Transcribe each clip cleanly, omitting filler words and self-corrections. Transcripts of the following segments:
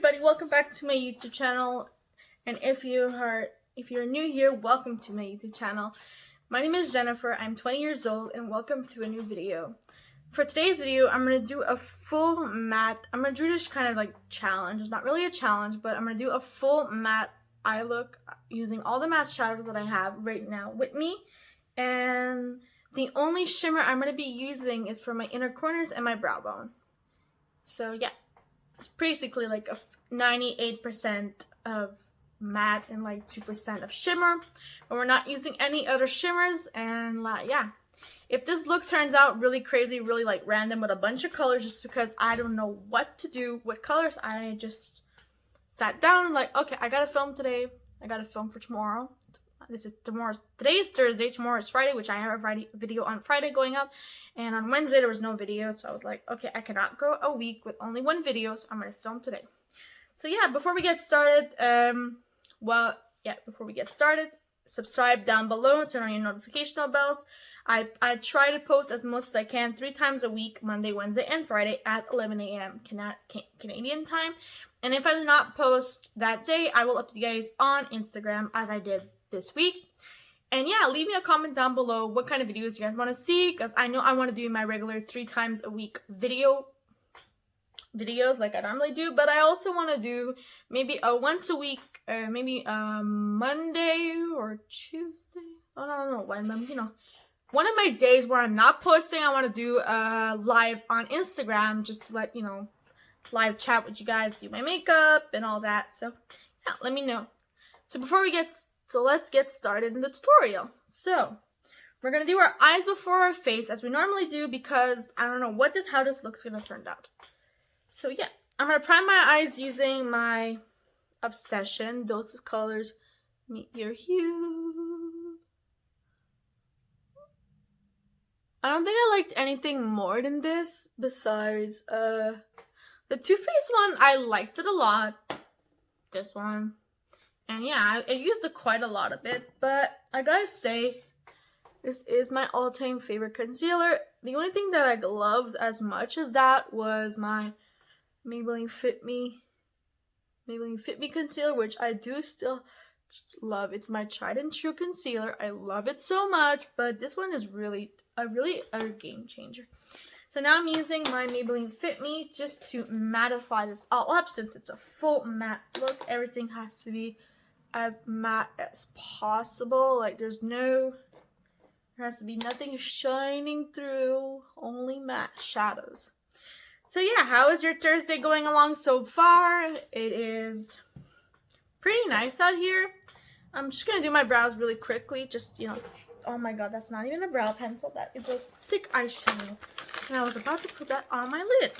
everybody, welcome back to my YouTube channel. And if you're new here, welcome to my YouTube channel. My name is Jennifer, I'm 20 years old, and welcome to a new video. For today's video, I'm going to do a full matte, I'm going to do this kind of like challenge. It's not really a challenge, but I'm going to do a full matte eye look using all the matte shadows that I have right now with me. And the only shimmer I'm going to be using is for my inner corners and my brow bone. So yeah. It's basically like a 98% of matte and like 2% of shimmer, but we're not using any other shimmers. And yeah, if this look turns out really crazy, really like random with a bunch of colors, just because I don't know what to do with colors, I just sat down and like, okay, I gotta film today, I gotta film for tomorrow. Today's Thursday, tomorrow is Friday, which I have a video on Friday going up, and on Wednesday there was no video, so I was like, okay, I cannot go a week with only one video, so I'm gonna film today. So yeah, before we get started, subscribe down below, turn on your notification bells. I try to post as most as I can 3 times a week, Monday, Wednesday, and Friday at 11 a.m. Canadian time. And if I do not post that day, I will update you guys on Instagram as I did this week. And yeah, leave me a comment down below what kind of videos you guys want to see, because I know I want to do my regular 3 times a week videos like I normally do, but I also want to do maybe a once a week, maybe Monday or Tuesday. I don't know when, one of my days where I'm not posting, I want to do live on Instagram, just to let you know, live chat with you guys, do my makeup and all that. So yeah, let me know. So let's get started in the tutorial. So we're gonna do our eyes before our face as we normally do, because I don't know how this looks gonna turn out. So yeah, I'm gonna prime my eyes using my Obsession Dose of Colors Meet Your Hue. I don't think I liked anything more than this besides the Too Faced one. I liked it a lot. This one. And yeah, I used quite a lot of it, but I gotta say, this is my all-time favorite concealer. The only thing that I loved as much as that was my Maybelline Fit Me concealer, which I do still love. It's my tried and true concealer. I love it so much, but this one is really a game changer. So now I'm using my Maybelline Fit Me just to mattify this all up, since it's a full matte look. Everything has to be as matte as possible. Like there has to be nothing shining through, only matte shadows. So yeah, how is your Thursday going along so far? It is pretty nice out here. I'm just gonna do my brows really quickly, just, you know, oh my god, that's not even a brow pencil, that is a stick eyeshadow. And I was about to put that on my lid.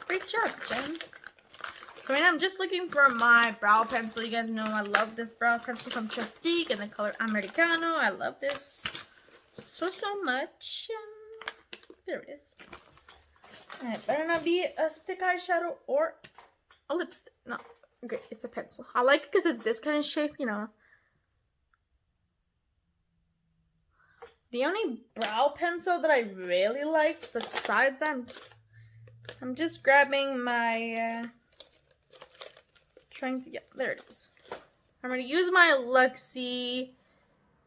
Great job, Jen. So right now I'm just looking for my brow pencil. You guys know I love this brow pencil from Trestique in the color Americano. I love this so much. There it is. And it better not be a stick eyeshadow or a lipstick. No, okay, it's a pencil. I like it because it's this kind of shape, you know. The only brow pencil that I really like besides that, I'm just grabbing my there it is. I'm going to use my Luxie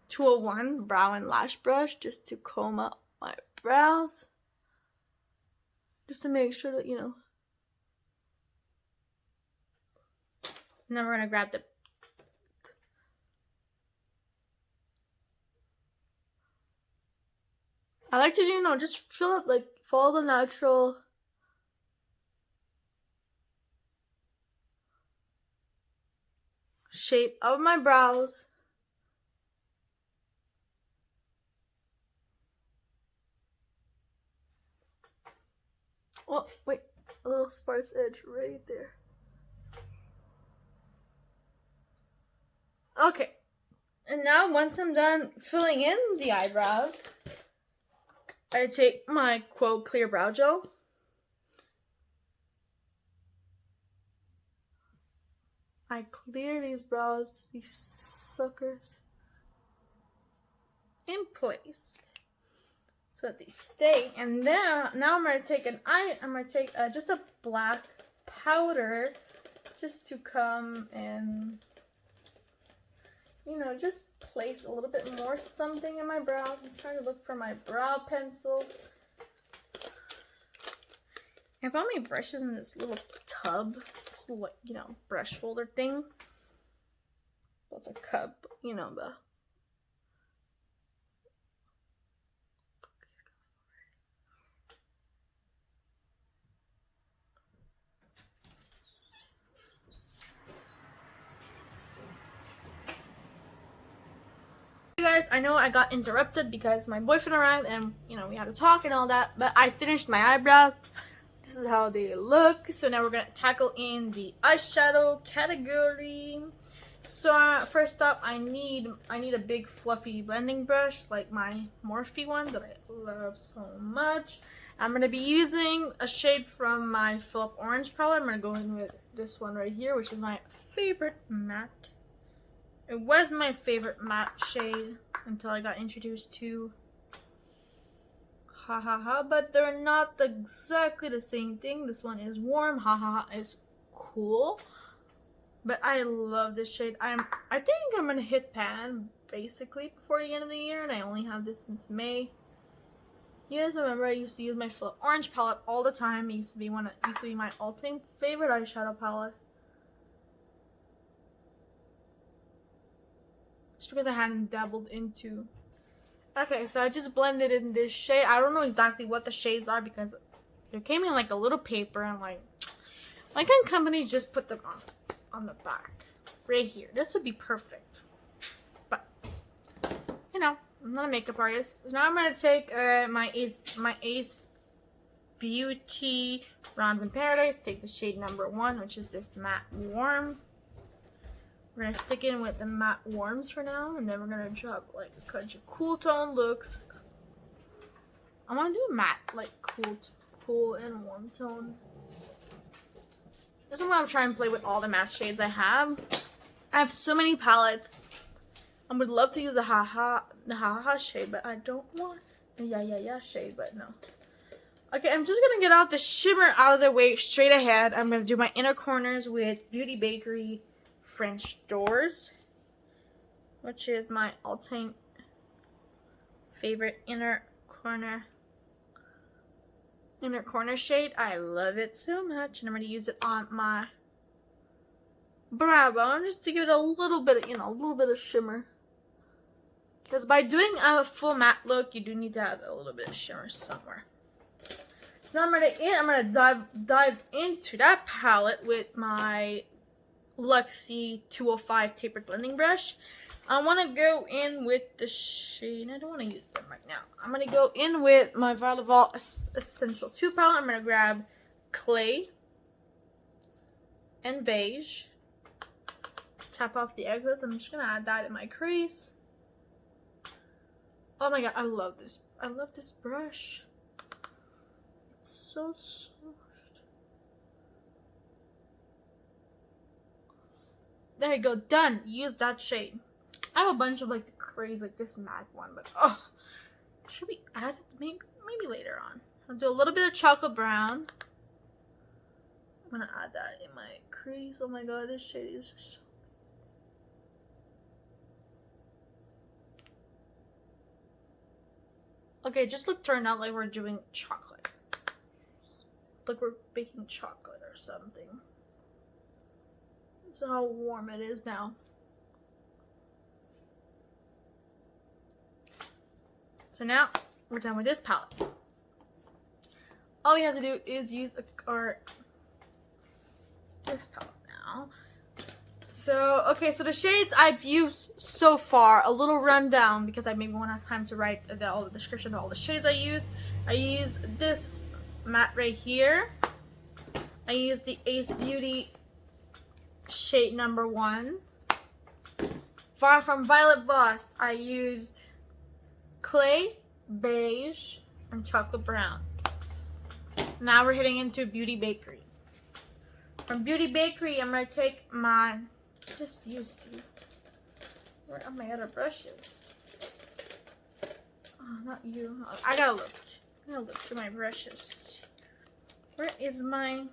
201 brow and lash brush just to comb up my brows. Just to make sure that, you know. And then we're going to grab the I like to do, you know, just fill up, like, follow the natural shape of my brows. Oh, wait, a little sparse edge right there. Okay, and now once I'm done filling in the eyebrows, I take my Quote Clear Brow Gel. I clear these brows, these suckers, in place so that they stay. And then now I'm gonna take just a black powder just to come and, you know, just place a little bit more something in my brow. I'm trying to look for my brow pencil. I found my brushes in this little tub, this little, you know, brush holder thing. That's a cup, you know, the. Guys, I know I got interrupted because my boyfriend arrived and, you know, we had to talk and all that, but I finished my eyebrows. This is how they look. So now we're gonna tackle in the eyeshadow category. So first up, I need a big fluffy blending brush like my Morphe one that I love so much. I'm gonna be using a shade from my Philip Orange palette. I'm gonna go in with this one right here, which is my favorite matte. It was my favorite matte shade until I got introduced to but they're not exactly the same thing. This one is warm, is cool, but I love this shade. I think I'm gonna hit pan basically before the end of the year, and I only have this since May. You guys remember I used to use my Philip Orange palette all the time. It used to be my all-time favorite eyeshadow palette. Just because I hadn't dabbled into. Okay, so I just blended in this shade. I don't know exactly what the shades are because they came in like a little paper, and like company just put them on the back right here. This would be perfect, but you know, I'm not a makeup artist. So now I'm gonna take my Ace Beauty Bronze in Paradise. Take the shade number 1, which is this matte warm. We're gonna stick in with the matte warms for now, and then we're gonna drop like a bunch of cool tone looks. I want to do a matte, like cool and warm tone. This is what I'm trying to play with all the matte shades I have. I have so many palettes. I would love to use the ha shade, but I don't want the yeah shade, but no. Okay, I'm just gonna get out the shimmer out of the way straight ahead. I'm gonna do my inner corners with Beauty Bakerie French Doors, which is my all-time favorite inner corner shade. I love it so much, and I'm going to use it on my brow bone just to give it a little bit of, a little bit of shimmer. Because by doing a full matte look, you do need to have a little bit of shimmer somewhere. Now I'm gonna dive into that palette with my Luxie 205 tapered blending brush. I want to go in with the shade. I don't want to use them right now. I'm going to go in with my Revlon Essential 2 palette. I'm going to grab clay and beige. Tap off the excess. I'm just going to add that in my crease. Oh my god, I love this. I love this brush. It's so soft. There you go, done. Use that shade. I have a bunch of like the crazy, like this matte one, but oh, should we add it? Maybe later on. I'll do a little bit of chocolate brown. I'm gonna add that in my crease. Oh my god, this shade is so. Okay, just look turned out like we're doing chocolate. Like we're baking chocolate or something. So how warm it is now. So now we're done with this palette. All we have to do is use this palette now. So okay, so the shades I've used so far, a little rundown because I maybe won't have time to write all the description of all the shades I use. I use this matte right here. I use the Ace Beauty shade number 1. From Violet Voss, I used clay, beige, and chocolate brown. Now we're hitting into Beauty Bakerie. From Beauty Bakerie, I'm going to take my, where are my other brushes? Oh, not you. I gotta look through my brushes. Where is my,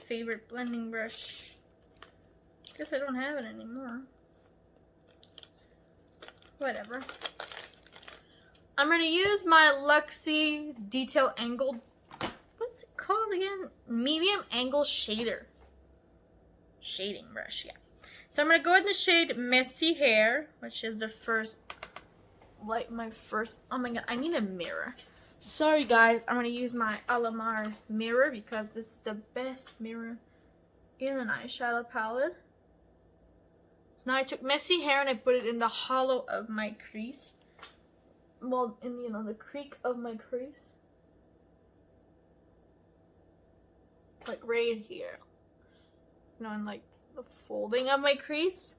favorite blending brush. Guess I don't have it anymore. Whatever. I'm going to use my Luxie Detail Angled, what's it called again? Medium Angle Shader. Shading brush, yeah. So I'm going to go in the shade Messy Hair, which is the first, like my first, oh my god, I need a mirror. Sorry guys, I'm going to use my Alamar mirror because this is the best mirror in an eyeshadow palette. So now I took Messy Hair and I put it in the hollow of my crease. Well, in the creak of my crease. Like right here. And like the folding of my crease.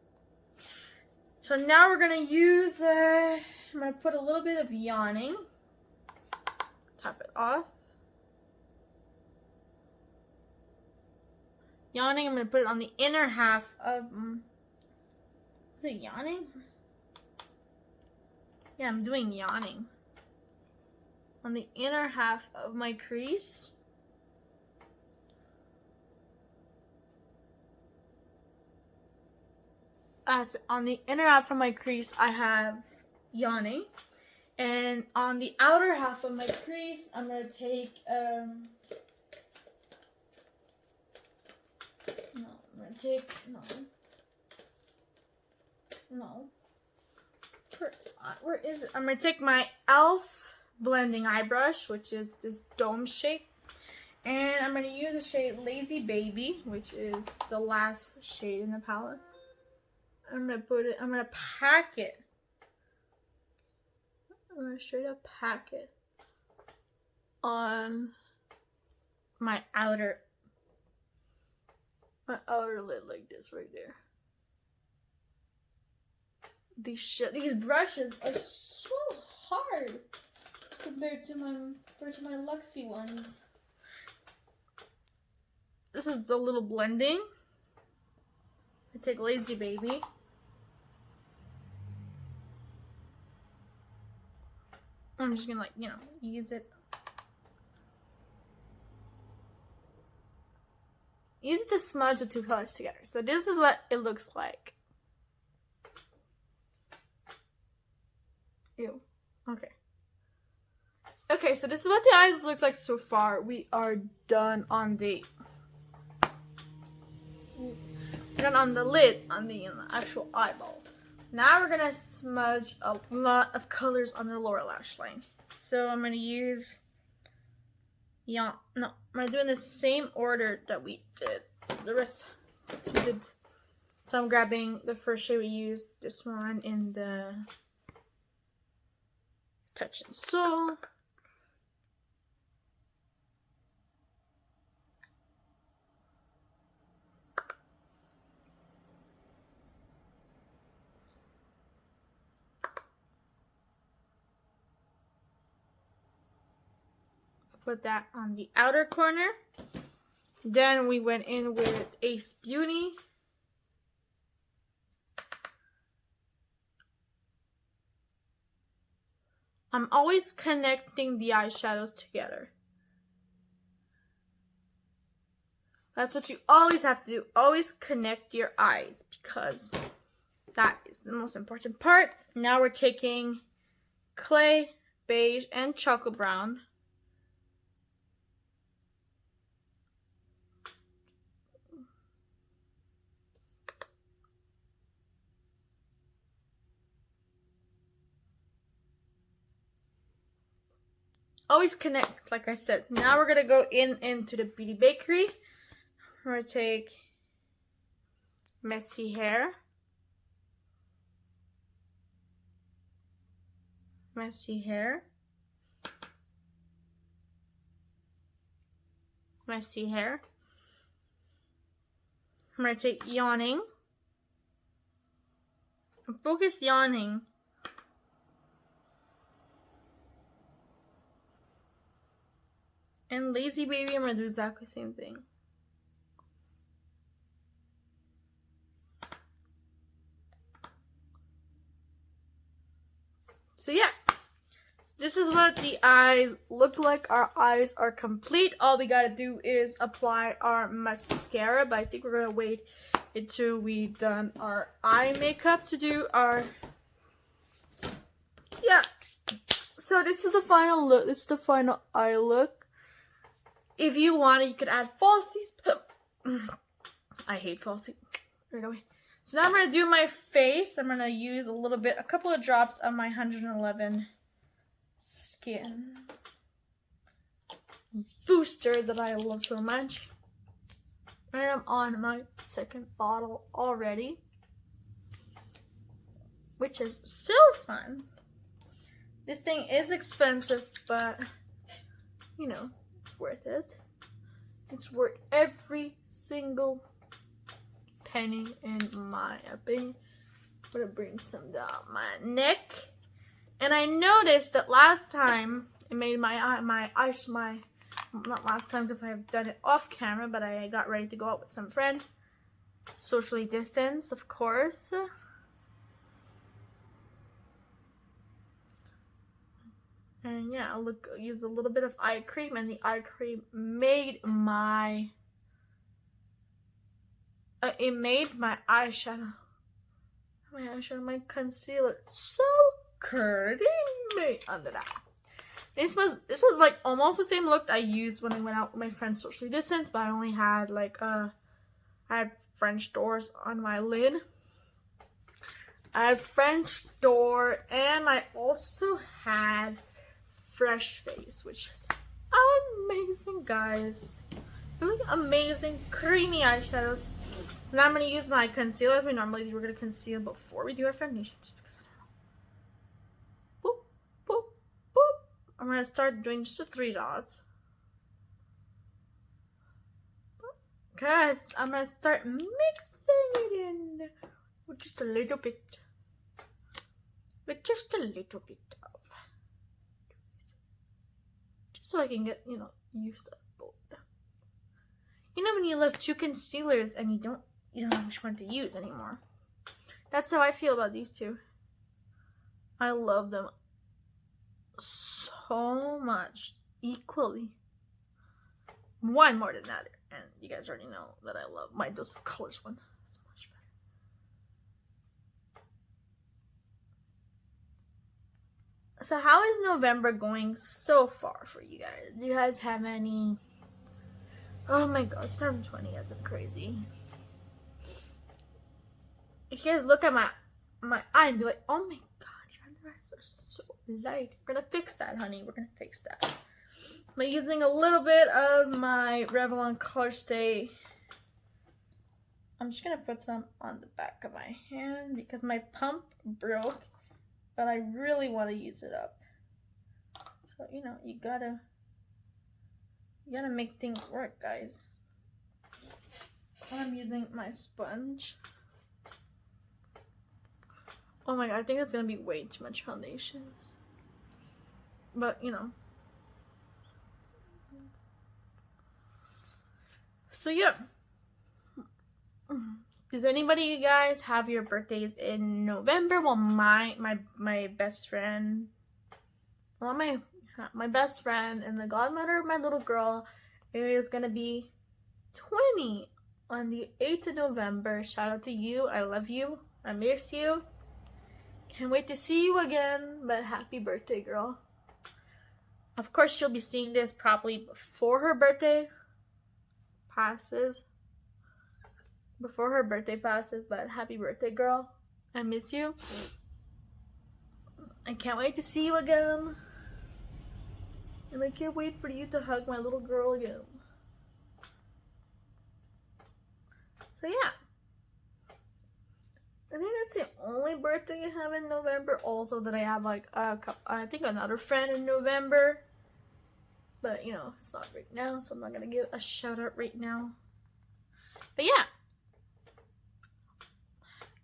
So now we're gonna use, I'm gonna put a little bit of yawning. Tap it off. Yawning, I'm gonna put it on the inner half of, is it yawning? Yeah, I'm doing yawning. On the inner half of my crease. On the inner half of my crease, I have yawning. And on the outer half of my crease, I'm going to take, where is it? I'm going to take my e.l.f. blending eye brush, which is this dome shape. And I'm going to use the shade Lazy Baby, which is the last shade in the palette. I'm going to pack it. I'm going to straight up pack it on my outer lid like this right there. These brushes are so hard compared to my Luxie ones. This is the little blending. I take Lazy Baby. I'm just gonna use it. Use it to smudge the two colors together. So this is what it looks like. Ew. Okay. Okay, so this is what the eyes look like so far. We are done on the lid, on the actual eyeball. Now we're gonna smudge a lot of colors on the lower lash line. So I'm gonna use, I'm gonna do in the same order that we did the rest. So I'm grabbing the first shade we used, this one in the Touch and Soul. Put that on the outer corner. Then we went in with Ace Beauty. I'm always connecting the eyeshadows together. That's what you always have to do. Always connect your eyes because that is the most important part. Now we're taking Clay, Beige, and Chocolate Brown. Always connect, like I said. Now we're gonna go into the Beauty Backerie. We're gonna take Messy Hair, Messy Hair, Messy Hair. I'm gonna take Yawning, Focus Yawning. And Lazy Baby, I'm gonna do exactly the same thing. So yeah, this is what the eyes look like. Our eyes are complete. All we gotta do is apply our mascara, but I think we're gonna wait until we done our eye makeup to do our, yeah. So this is the final look. This is the final eye look. If you want it, you could add falsies. I hate falsies. Right away. So now I'm gonna do my face. I'm gonna use a couple of drops of my 111 Skin booster that I love so much. And I'm on my second bottle already, which is so fun. This thing is expensive, but you know, it's worth it. It's worth every single penny in my opinion. I'm gonna bring some down my neck. And I noticed that last time it made not last time because I have done it off camera, but I got ready to go out with some friend. Socially distanced, of course. And yeah, look, use a little bit of eye cream, and the eye cream made my eyeshadow, my concealer so creamy under that. This was like almost the same look I used when I went out with my friends socially distanced, but I only had like I had French doors on my lid. I had French door, and I also had fresh face, which is amazing, guys. Really amazing, creamy eyeshadows. So now I'm gonna use my concealer as we normally do. We're gonna conceal before we do our foundation, just because I don't know. Boop, boop, boop. I'm gonna start doing just the 3 dots. Cause I'm gonna start mixing it in with just a little bit. With just a little bit of. Just so I can get, used to both. You know when you love 2 concealers and you don't know which one to use anymore. That's how I feel about these 2. I love them so much, equally. One more than the other. And you guys already know that I love my Dose of Colors one. It's much better. So how is November going so far for you guys? Do you guys have any... Oh my god, 2020 has been crazy. If you guys look at my eye and be like, oh my god, your under eyes are so light. We're gonna fix that, honey. We're gonna fix that. I'm using a little bit of my Revlon colourstay. I'm just gonna put some on the back of my hand because my pump broke, but I really want to use it up. So you gotta make things work, guys. I'm using my sponge. Oh my god, I think it's gonna be way too much foundation. But so yeah. Does anybody, you guys, have your birthdays in November? Well, my best friend, my best friend and the godmother of my little girl is gonna be 20 on the 8th of November. Shout out to you. I love you. I miss you. Can't wait to see you again. But happy birthday, girl. Of course, she'll be seeing this probably before her birthday passes. But happy birthday, girl. I miss you. I can't wait to see you again. And I can't wait for you to hug my little girl again. So yeah. I think that's the only birthday I have in November. Also that I have like I think another friend in November. But it's not right now, so I'm not gonna give a shout out right now. But yeah.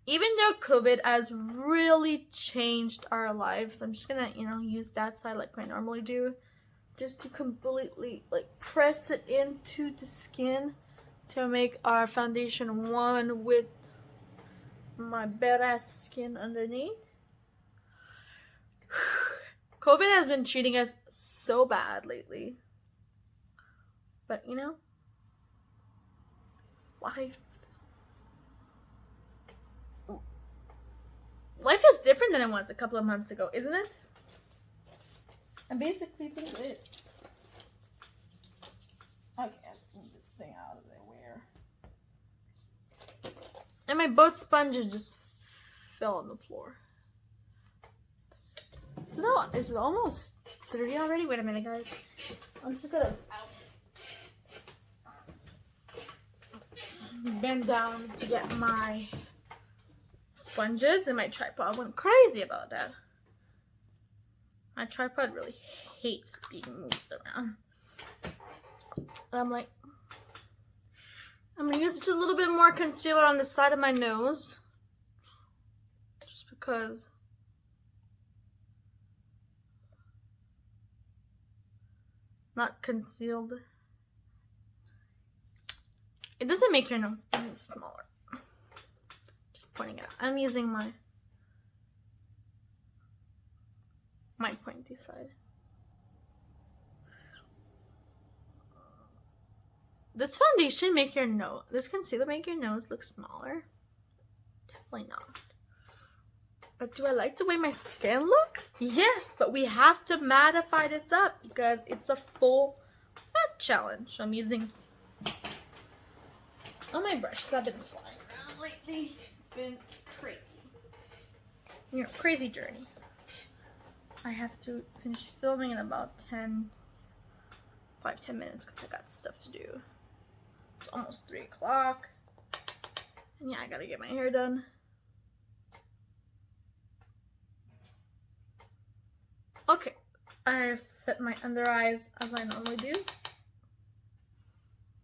Even though COVID has really changed our lives, I'm just gonna, use that side like I normally do. Just to completely press it into the skin to make our foundation one with my badass skin underneath. COVID has been treating us so bad lately. But, you know, life is different than it was a couple of months ago, isn't it? I basically think it is. Okay, let's move this thing out of the way. And my boat sponges just fell on the floor. No, is it almost 30 already? Wait a minute, guys. I'm just gonna bend down to get my sponges, and my tripod went crazy about that. My tripod really hates being moved around. And I'm like, I'm gonna use just a little bit more concealer on the side of my nose, just because not concealed. It doesn't make your nose any smaller. Just pointing it out. I'm using my pointy side. This foundation make your nose, this concealer make your nose look smaller? Definitely not. But do I like the way my skin looks? Yes, but we have to mattify this up because it's a full matte challenge. So I'm using all my brushes have been flying around lately. It's been crazy. You know, crazy journey. I have to finish filming in about 5-10 minutes because I got stuff to do. It's almost 3 o'clock. And yeah, I gotta get my hair done. Okay, I've set my under eyes as I normally do.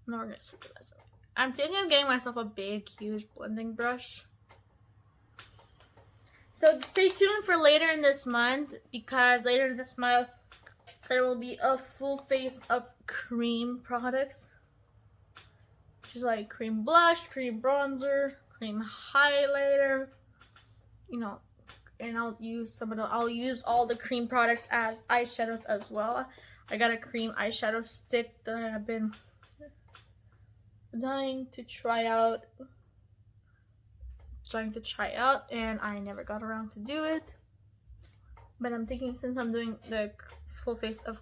Now we're gonna set the rest of it. I'm thinking of getting myself a big, huge blending brush. So stay tuned for later in this month, because later in this month there will be a full face of cream products. Which is like cream blush, cream bronzer, cream highlighter, you know, and I'll use all the cream products as eyeshadows as well. I got a cream eyeshadow stick that I have been dying to try out, and I never got around to do it. But I'm thinking, since I'm doing the full face of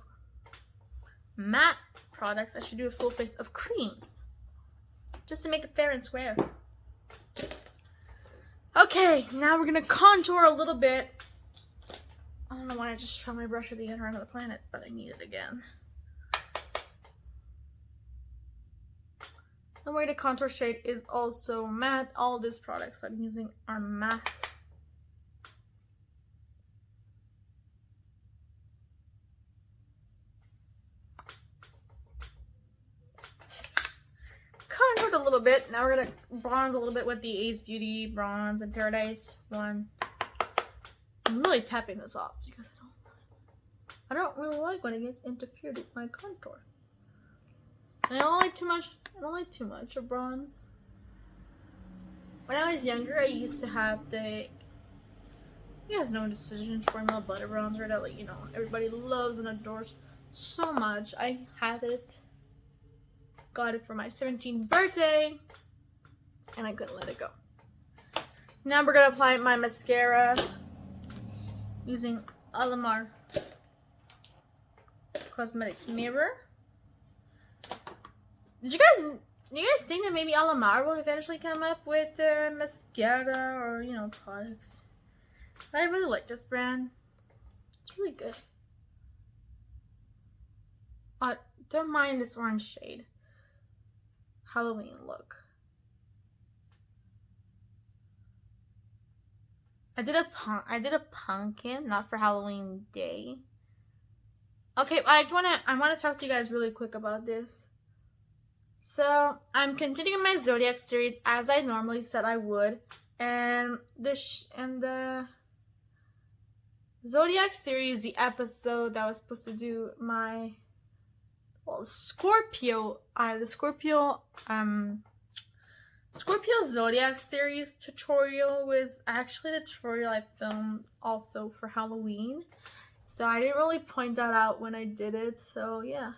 matte products, I should do a full face of creams, just to make it fair and square. Okay, now we're gonna contour a little bit. I don't know why I just tried my brush at the other end of the planet, but I need it again. The way the contour shade is also matte. All these products I'm using are matte. Contoured a little bit. Now we're gonna bronze a little bit with the Ace Beauty Bronze in Paradise one. I'm really tapping this off because I don't really like when it gets interfered with my contour. And I don't like too much of bronze. When I was younger, I used to have the, you guys know, Decision Formula Butter Bronzer that, like, you know, everybody loves and adores so much. I had it, got it for my 17th birthday, and I couldn't let it go. Now we're gonna apply my mascara using Alamar Cosmetic Mirror. Do you guys think that maybe Alamar will eventually come up with mascara or, you know, products? I really like this brand. It's really good. Don't mind this orange shade. Halloween look. I did a pumpkin, not for Halloween Day. Okay, I want to talk to you guys really quick about this. So, I'm continuing my Zodiac series as I normally said I would, and the Zodiac series, the episode that was supposed to do my, well, Scorpio Zodiac series tutorial was actually the tutorial I filmed also for Halloween. So I didn't really point that out when I did it. So yeah.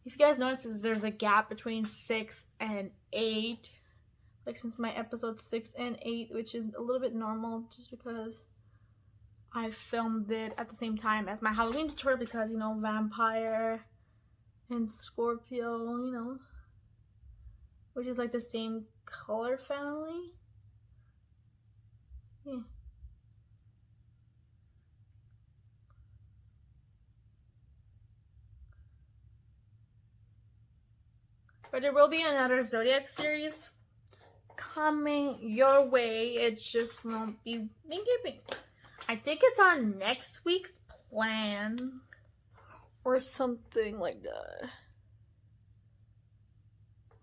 If you guys notice, there's a gap between 6 and 8. Like since my episode 6 and 8, which is a little bit normal just because I filmed it at the same time as my Halloween tutorial because, you know, vampire and Scorpio, you know, which is like the same color family. Yeah. But there will be another Zodiac series coming your way. It just won't be giving. I think it's on next week's plan or something like that.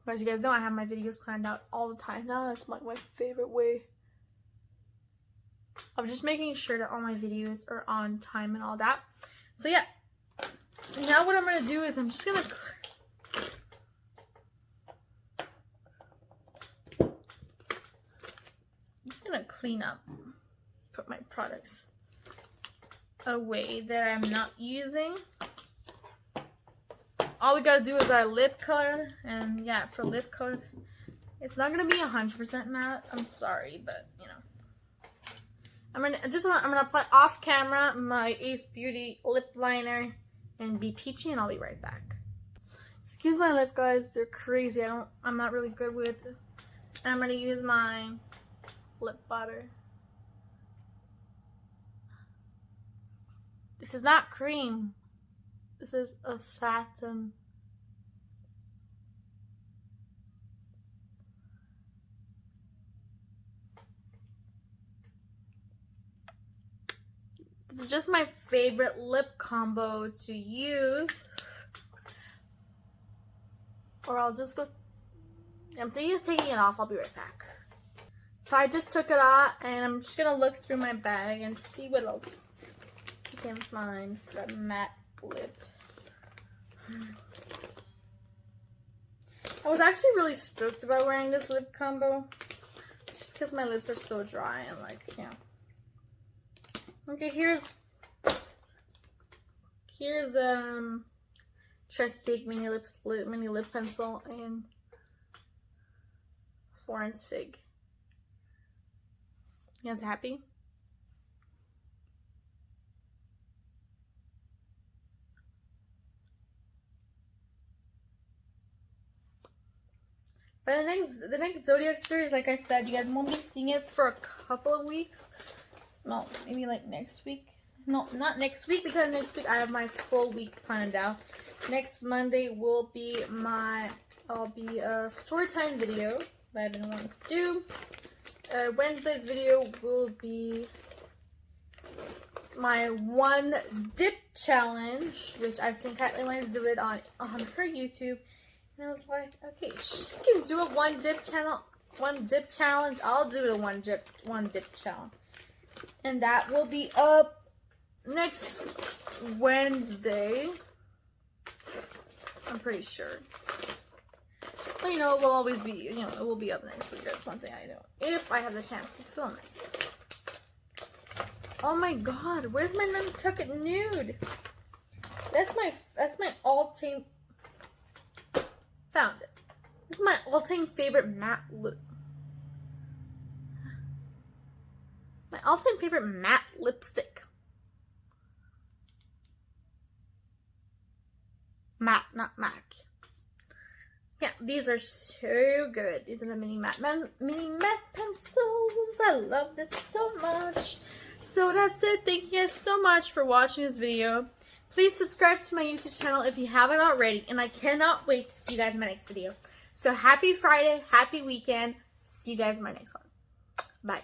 As you guys know, I have my videos planned out all the time now. That's my favorite way of just making sure that all my videos are on time and all that. So yeah, now what I'm gonna do is I'm just gonna clean up, put my products away that I'm not using. All we gotta do is our lip color, and yeah, for lip colors, it's not gonna be 100% matte. I'm sorry, but you know, I'm gonna apply off camera my Ace Beauty lip liner and be peachy, and I'll be right back. Excuse my lip, guys. They're crazy. I'm not really good with it. And I'm gonna use my lip butter. This is not cream. This is a satin. This is just my favorite lip combo to use. Or I'll just go. I'm thinking of taking it off. I'll be right back. So I just took it out, and I'm just gonna look through my bag and see what else I can find for a matte lip. I was actually really stoked about wearing this lip combo just because my lips are so dry and like, you know. Okay, here's Trestique mini lip pencil and Florence Fig. You guys happy? But the next Zodiac series, like I said, you guys won't be seeing it for a couple of weeks. No, maybe like next week. No, not next week, because next week I have my full week planned out. Next Monday will be a story time video that I've been wanting to do. Wednesday's video will be my one dip challenge, which I've seen Kathleen do it on her YouTube. And I was like, okay, she can do a one dip challenge. I'll do the one dip challenge. And that will be up next Wednesday. I'm pretty sure. But you know, it will always be, you know, it will be up next week. That's one thing I know. If I have the chance to film it. Oh my god, where's my nuntucket nude? That's my all-time. Found it. This is my all-time favorite matte lip. My all-time favorite matte lipstick. Matte, not MAC. Yeah, these are so good. These are the mini matte pencils. I love it so much. So that's it. Thank you guys so much for watching this video. Please subscribe to my YouTube channel if you haven't already. And I cannot wait to see you guys in my next video. So happy Friday. Happy weekend. See you guys in my next one. Bye.